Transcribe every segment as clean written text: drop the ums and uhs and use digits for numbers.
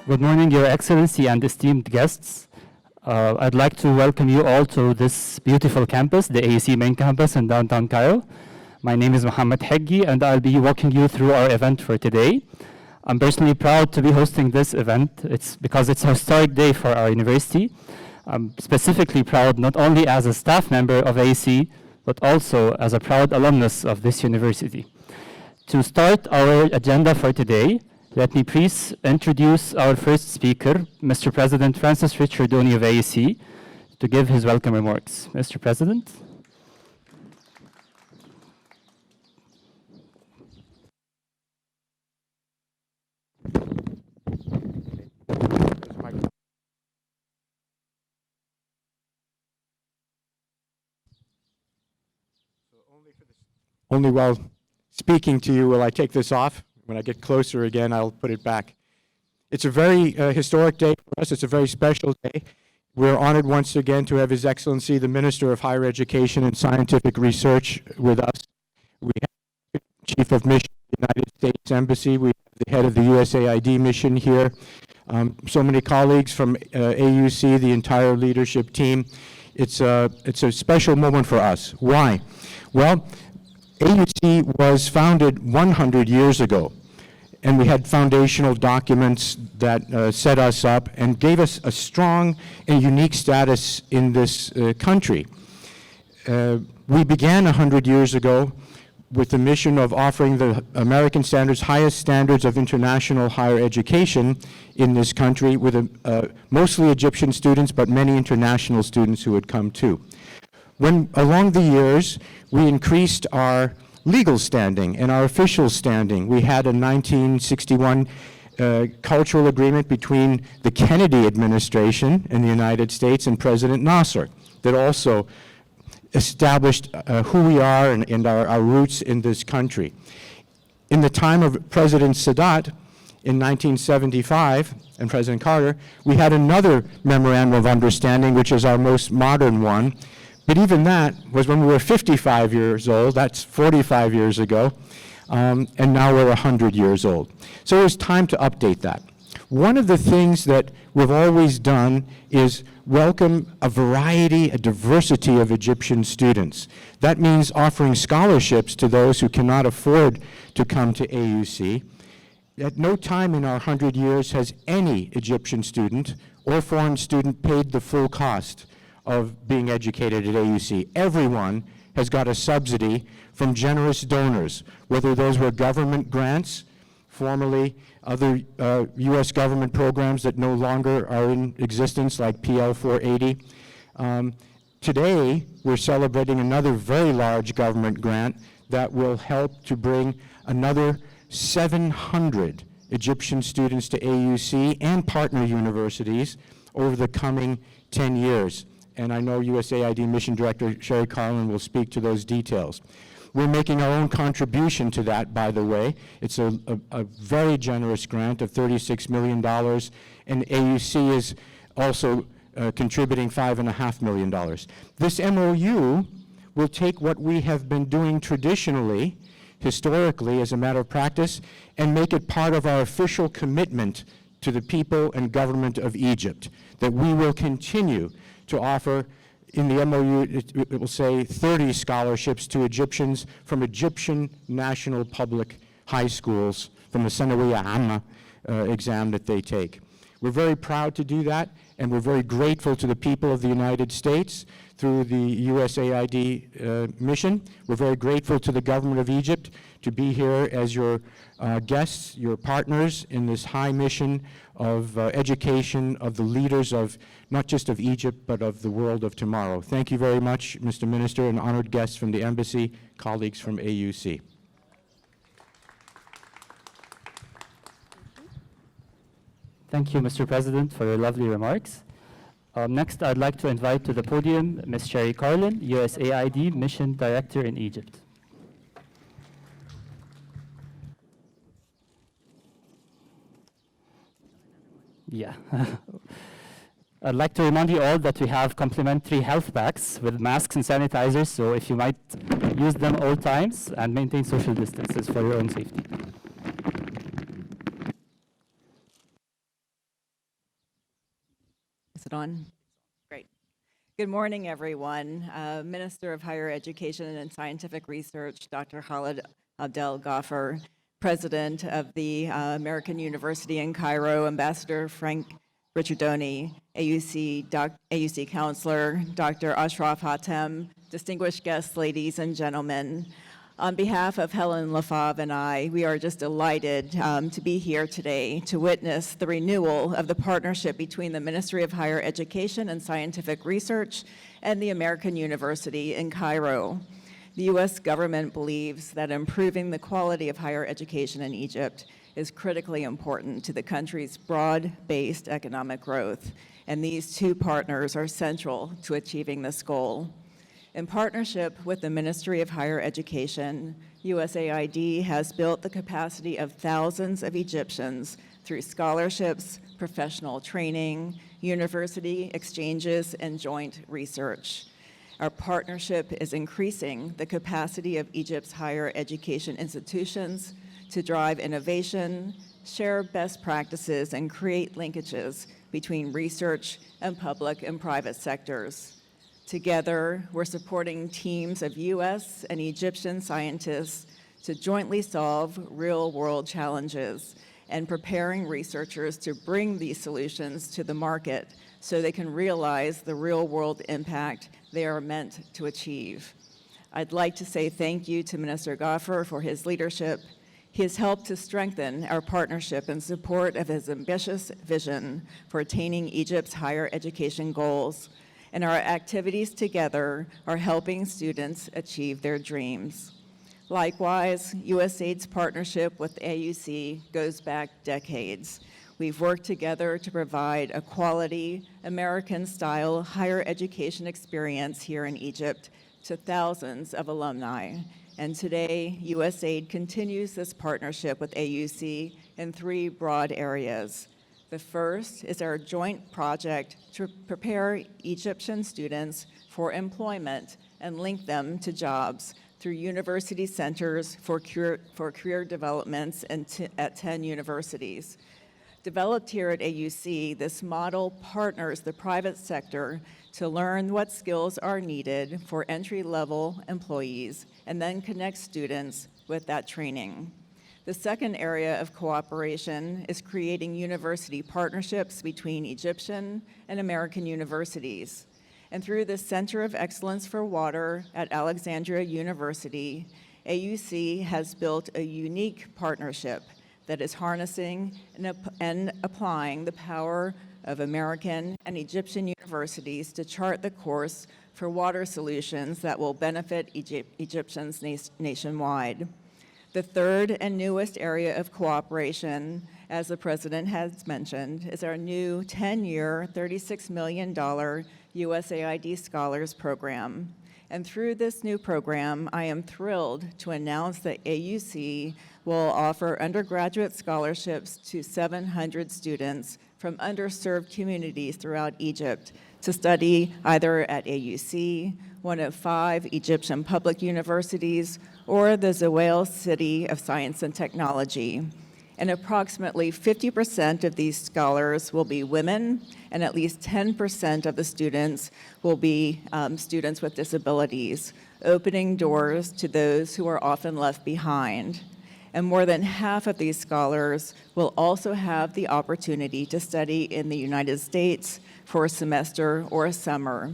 Good morning, Your Excellency and esteemed guests. I'd like to welcome you all to this beautiful campus, the AUC main campus in downtown Cairo. My name is Mohammed Heggi, and I'll be walking you through our event for today. I'm personally proud to be hosting this event. It's because it's a historic day for our university. I'm specifically proud not only as a staff member of AUC, but also as a proud alumnus of this university. To start our agenda for today, let me please introduce our first speaker, Mr. President Francis Richardoni of AUC, to give his welcome remarks. Mr. President. Only while speaking to you will I take this off. When I get closer again, I'll put it back. It's a very historic day for us. It's a very special day. We're honored once again to have His Excellency, the Minister of Higher Education and Scientific Research with us. We have the Chief of Mission of the United States Embassy. We have the head of the USAID mission here. So many colleagues from AUC, the entire leadership team. It's a special moment for us. Why? Well, AUC was founded 100 years ago, and we had foundational documents that set us up and gave us a strong and unique status in this country. We began 100 years ago with the mission of offering the American standards, highest standards of international higher education in this country with mostly Egyptian students, but many international students who had come too. When along the years, we increased our legal standing and our official standing. We had a 1961 cultural agreement between the Kennedy administration in the United States and President Nasser that also established who we are and our roots in this country. In the time of President Sadat in 1975 and President Carter, we had another Memorandum of Understanding, which is our most modern one. But even that was when we were 55 years old. That's 45 years ago. And now we're 100 years old. So it was time to update that. One of the things that we've always done is welcome a variety, a diversity of Egyptian students. That means offering scholarships to those who cannot afford to come to AUC. At no time in our 100 years has any Egyptian student or foreign student paid the full cost of being educated at AUC. Everyone has got a subsidy from generous donors, whether those were government grants, formerly other U.S. government programs that no longer are in existence, like PL 480. Today, we're celebrating another very large government grant that will help to bring another 700 Egyptian students to AUC and partner universities over the coming 10 years. And I know USAID Mission Director Sherry Carlin will speak to those details. We're making our own contribution to that, by the way. It's a very generous grant of $36 million, and AUC is also contributing $5.5 million. This MOU will take what we have been doing traditionally, historically, as a matter of practice, and make it part of our official commitment to the people and government of Egypt, that we will continue to offer. In the MOU, it will say 30 scholarships to Egyptians from Egyptian national public high schools from the Sanawiyya Amma exam that they take. We're very proud to do that, and we're very grateful to the people of the United States through the USAID mission. We're very grateful to the government of Egypt to be here as your guests, your partners in this high mission of education of the leaders of not just of Egypt, but of the world of tomorrow. Thank you very much, Mr. Minister, and honored guests from the Embassy, colleagues from AUC. Thank you, Mr. President, for your lovely remarks. Next, I'd like to invite to the podium Ms. Sherry Carlin, USAID Mission Director in Egypt. Yeah. I'd like to remind you all that we have complimentary health packs with masks and sanitizers, so if you might use them all times and maintain social distances for your own safety. Is it on? Great. Good morning, everyone. Minister of Higher Education and Scientific Research, Dr. Khalid Abdel Ghaffar, President of the American University in Cairo, Ambassador Frank Ricciardoni, AUC Counselor, Dr. Ashraf Hatem, distinguished guests, ladies and gentlemen. On behalf of Helen Lafave and I, we are just delighted to be here today to witness the renewal of the partnership between the Ministry of Higher Education and Scientific Research and the American University in Cairo. The U.S. government believes that improving the quality of higher education in Egypt is critically important to the country's broad-based economic growth, and these two partners are central to achieving this goal. In partnership with the Ministry of Higher Education, USAID has built the capacity of thousands of Egyptians through scholarships, professional training, university exchanges, and joint research. Our partnership is increasing the capacity of Egypt's higher education institutions to drive innovation, share best practices, and create linkages between research and public and private sectors. Together, we're supporting teams of U.S. and Egyptian scientists to jointly solve real-world challenges and preparing researchers to bring these solutions to the market so they can realize the real-world impact they are meant to achieve. I'd like to say thank you to Minister Ghaffar for his leadership. He has helped to strengthen our partnership in support of his ambitious vision for attaining Egypt's higher education goals, and our activities together are helping students achieve their dreams. Likewise, USAID's partnership with AUC goes back decades. We've worked together to provide a quality, American-style higher education experience here in Egypt to thousands of alumni. And today, USAID continues this partnership with AUC in three broad areas. The first is our joint project to prepare Egyptian students for employment and link them to jobs through university centers for career developments at 10 universities. Developed here at AUC, this model partners the private sector to learn what skills are needed for entry-level employees and then connect students with that training. The second area of cooperation is creating university partnerships between Egyptian and American universities. And through the Center of Excellence for Water at Alexandria University, AUC has built a unique partnership that is harnessing and applying the power of American and Egyptian universities to chart the course for water solutions that will benefit Egyptians nationwide. The third and newest area of cooperation, as the President has mentioned, is our new 10-year, $36 million USAID Scholars Program. And through this new program, I am thrilled to announce that AUC will offer undergraduate scholarships to 700 students from underserved communities throughout Egypt to study either at AUC, one of 5 Egyptian public universities, or the Zawel City of Science and Technology. And approximately 50% of these scholars will be women, and at least 10% of the students will be students with disabilities, opening doors to those who are often left behind. And more than half of these scholars will also have the opportunity to study in the United States for a semester or a summer.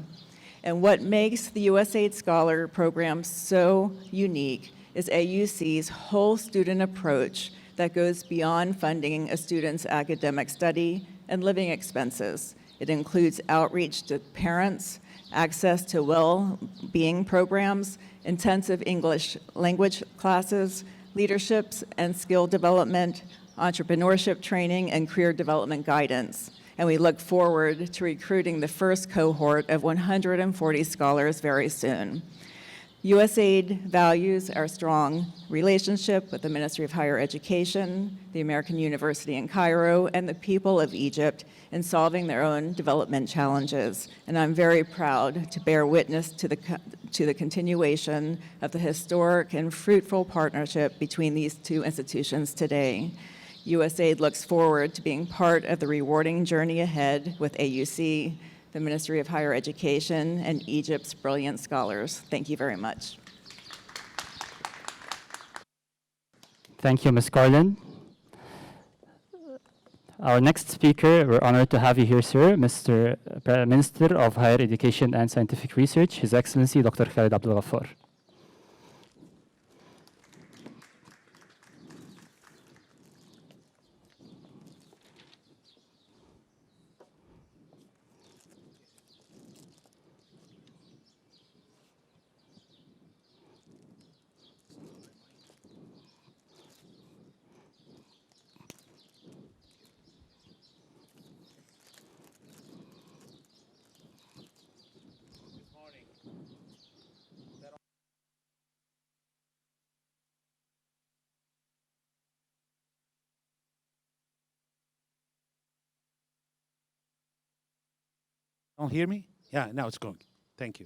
And what makes the USAID Scholar Program so unique is AUC's whole student approach that goes beyond funding a student's academic study and living expenses. It includes outreach to parents, access to well-being programs, intensive English language classes, leaderships and skill development, entrepreneurship training, and career development guidance. And we look forward to recruiting the first cohort of 140 scholars very soon. USAID values our strong relationship with the Ministry of Higher Education, the American University in Cairo, and the people of Egypt in solving their own development challenges. And I'm very proud to bear witness to the continuation of the historic and fruitful partnership between these two institutions today. USAID looks forward to being part of the rewarding journey ahead with AUC, the Ministry of Higher Education, and Egypt's brilliant scholars. Thank you very much. Thank you, Ms. Carlin. Our next speaker, we're honored to have you here, sir, Mr. Minister of Higher Education and Scientific Research, His Excellency Dr. Khalid Abdul Ghaffar. Don't hear me? Yeah, now it's going. Thank you.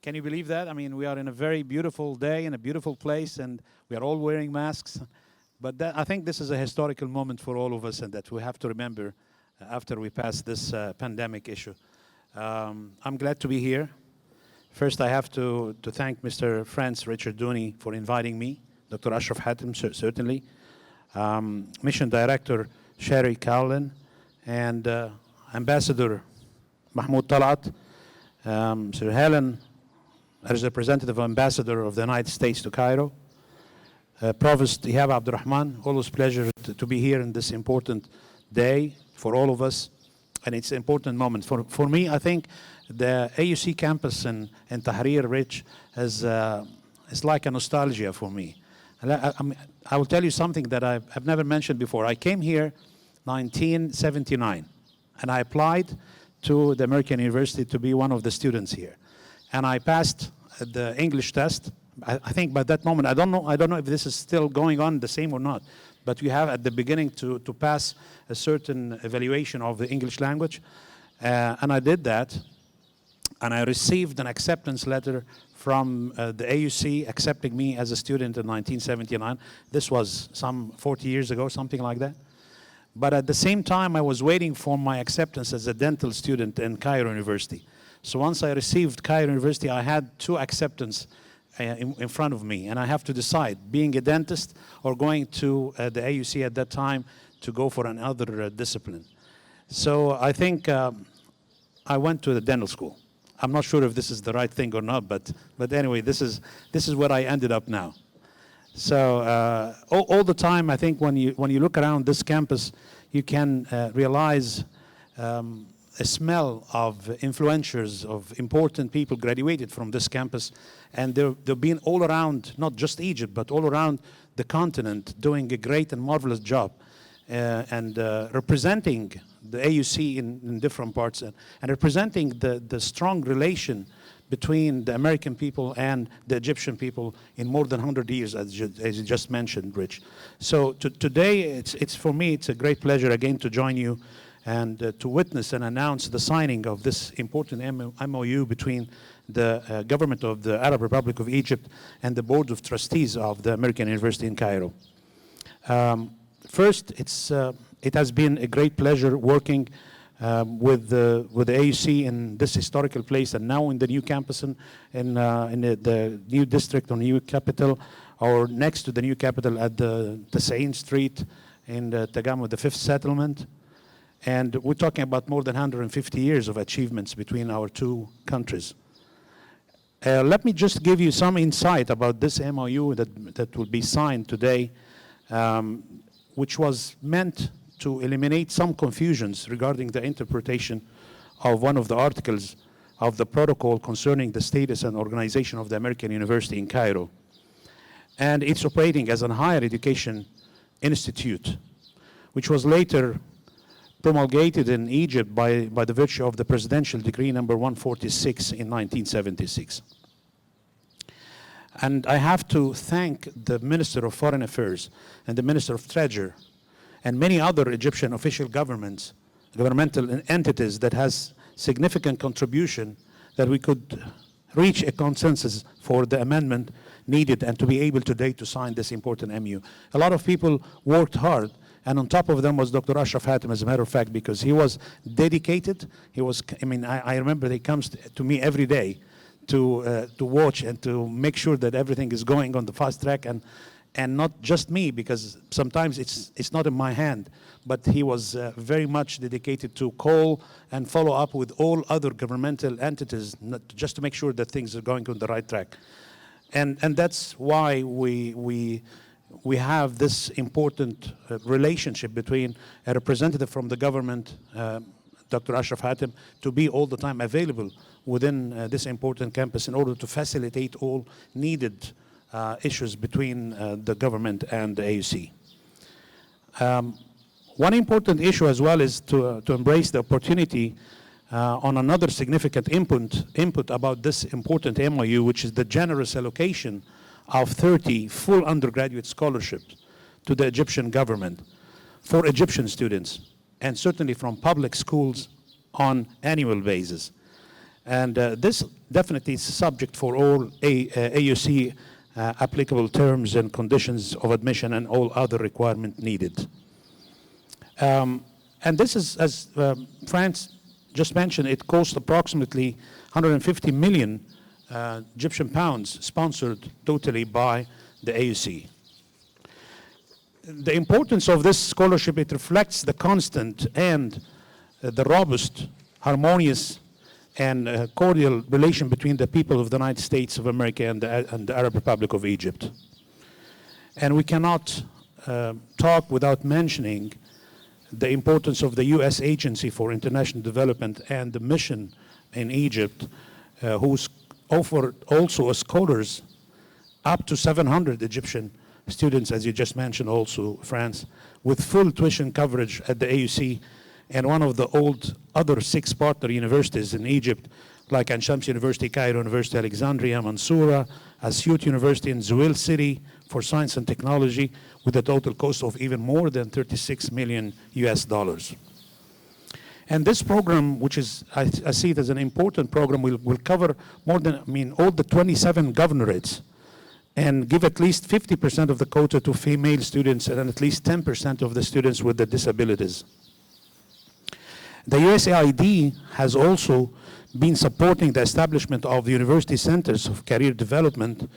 Can you believe that? I mean, we are in a very beautiful day in a beautiful place, and we are all wearing masks. But I think this is a historical moment for all of us, and that we have to remember after we pass this pandemic issue. I'm glad to be here. First, I have to thank Mr. Franz Richard Dooney for inviting me, Dr. Ashraf Hatem, certainly, Mission Director Sherry Cowlin, and Ambassador Mahmoud Talat, Sir Helen, as representative ambassador of the United States to Cairo, Provost Ihab Abdurrahman, always pleasure to be here in this important day for all of us, and it's an important moment. For me, I think the AUC campus in Tahrir Ridge is like a nostalgia for me. I will tell you something that I've never mentioned before. I came here 1979, and I applied to the American University to be one of the students here. And I passed the English test. I think by that moment, I don't know if this is still going on the same or not, but you have at the beginning to pass a certain evaluation of the English language. And I did that, and I received an acceptance letter from the AUC accepting me as a student in 1979. This was some 40 years ago, something like that. But at the same time, I was waiting for my acceptance as a dental student in Cairo University. So once I received Cairo University, I had two acceptance in front of me, and I have to decide, being a dentist or going to the AUC at that time to go for another discipline. So I think I went to the dental school. I'm not sure if this is the right thing or not, but anyway, this is where I ended up now. So all the time, I think when you look around this campus, you can realize a smell of influencers, of important people graduated from this campus, and they've been all around, not just Egypt, but all around the continent, doing a great and marvelous job, and representing the AUC in different parts, and representing the strong relation between the American people and the Egyptian people in more than 100 years, as you just mentioned, Rich. So today, for me, it's a great pleasure again to join you and to witness and announce the signing of this important MOU between the government of the Arab Republic of Egypt and the Board of Trustees of the American University in Cairo. First, it has been a great pleasure working with the AUC in this historical place, and now in the new campus in the new district or new capital, or next to the new capital at the Sain Street in the Tagama, the 5th settlement. And we're talking about more than 150 years of achievements between our two countries. Let me just give you some insight about this MOU that will be signed today, which was meant to eliminate some confusions regarding the interpretation of one of the articles of the protocol concerning the status and organization of the American University in Cairo. And it's operating as a higher education institute, which was later promulgated in Egypt by the virtue of the presidential decree number 146 in 1976. And I have to thank the Minister of Foreign Affairs and the Minister of Treasury and many other Egyptian official governmental entities that has significant contribution that we could reach a consensus for the amendment needed and to be able today to sign this important MOU. A lot of people worked hard And on top of them was Dr. Ashraf Hatem, as a matter of fact, because he was dedicated. He was, I mean, I remember he comes to me every day to watch and to make sure that everything is going on the fast track, and not just me, because sometimes it's not in my hand, but he was very much dedicated to call and follow up with all other governmental entities, just to make sure that things are going on the right track. And that's why we have this important relationship between a representative from the government, Dr. Ashraf Hatem, to be all the time available within this important campus in order to facilitate all needed issues between the government and the AUC. One important issue as well is to embrace the opportunity on another significant input about this important MOU, which is the generous allocation of 30 full undergraduate scholarships to the Egyptian government for Egyptian students, and certainly from public schools on annual basis. And this definitely is subject for all AUC applicable terms and conditions of admission and all other requirements needed. And this is, as France just mentioned, it costs approximately 150 million Egyptian pounds, sponsored totally by the AUC. The importance of this scholarship, it reflects the constant and the robust, harmonious, and cordial relation between the people of the United States of America and the Arab Republic of Egypt. And we cannot talk without mentioning the importance of the U.S. Agency for International Development and the mission in Egypt, who's offered also scholars up to 700 Egyptian students, as you just mentioned also, France, with full tuition coverage at the AUC, and one of the other 6 partner universities in Egypt, like Ain Shams University, Cairo University, Alexandria, Mansoura, Asyut University, and Zuwil City for Science and Technology, with a total cost of even more than 36 million US dollars. And this program, which is, I see it as an important program, will cover more than, all the 27 governorates, and give at least 50% of the quota to female students and at least 10% of the students with the disabilities. The USAID has also been supporting the establishment of the University Centers of Career Development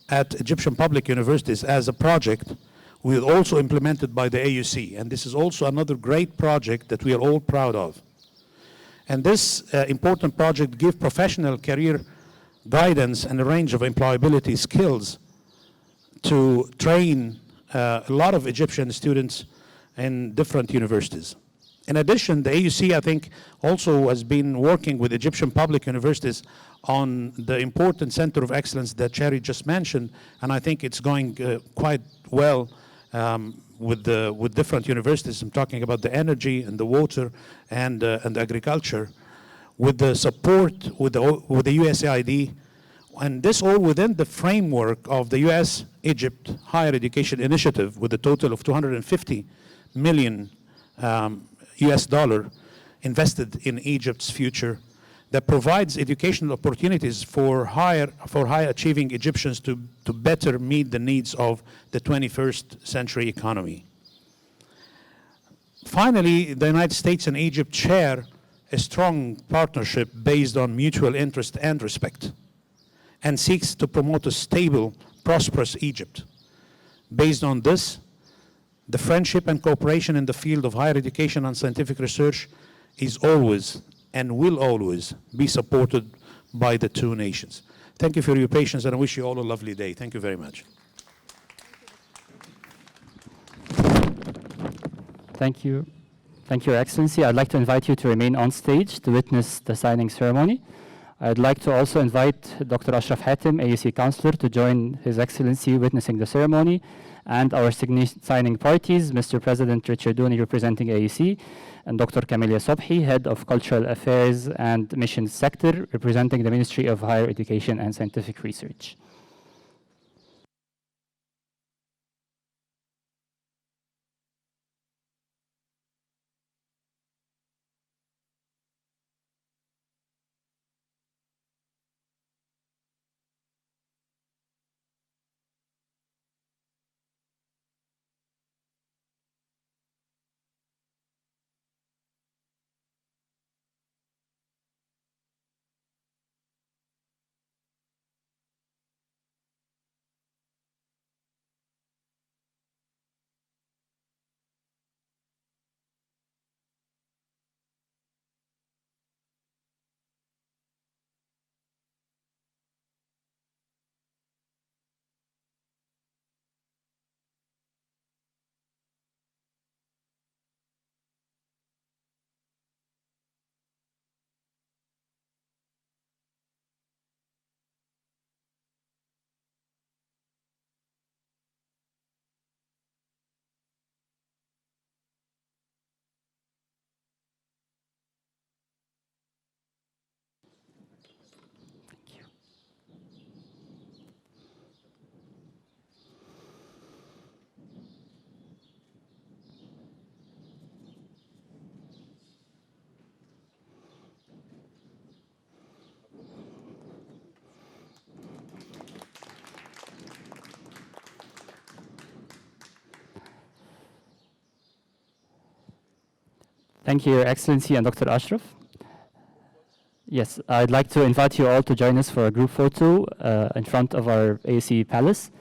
at Egyptian public universities as a project, also implemented by the AUC. And this is also another great project that we are all proud of. And this important project gives professional career guidance and a range of employability skills to train a lot of Egyptian students in different universities. In addition, the AUC, I think, also has been working with Egyptian public universities on the important Center of Excellence that Cherry just mentioned, and I think it's going quite well with different universities. I'm talking about the energy and the water and agriculture, with the support with the USAID, and this all within the framework of the U.S.-Egypt Higher Education Initiative, with a total of 250 million US dollar invested in Egypt's future, that provides educational opportunities for high achieving Egyptians to better meet the needs of the 21st century economy. Finally, the United States and Egypt share a strong partnership based on mutual interest and respect, and seeks to promote a stable, prosperous Egypt. Based on this, the friendship and cooperation in the field of higher education and scientific research is always and will always be supported by the two nations. Thank you for your patience, and I wish you all a lovely day. Thank you very much. Thank you. Thank you, Your Excellency. I'd like to invite you to remain on stage to witness the signing ceremony. I'd like to also invite Dr. Ashraf Hatem, AUC Counselor, to join His Excellency witnessing the ceremony, and our signing parties, Mr. President Richard Dooney representing AUC, and Dr. Camelia Sobhi, Head of Cultural Affairs and Missions Sector, representing the Ministry of Higher Education and Scientific Research. Thank you, Your Excellency and Dr. Ashraf. Yes, I'd like to invite you all to join us for a group photo in front of our AUC Palace.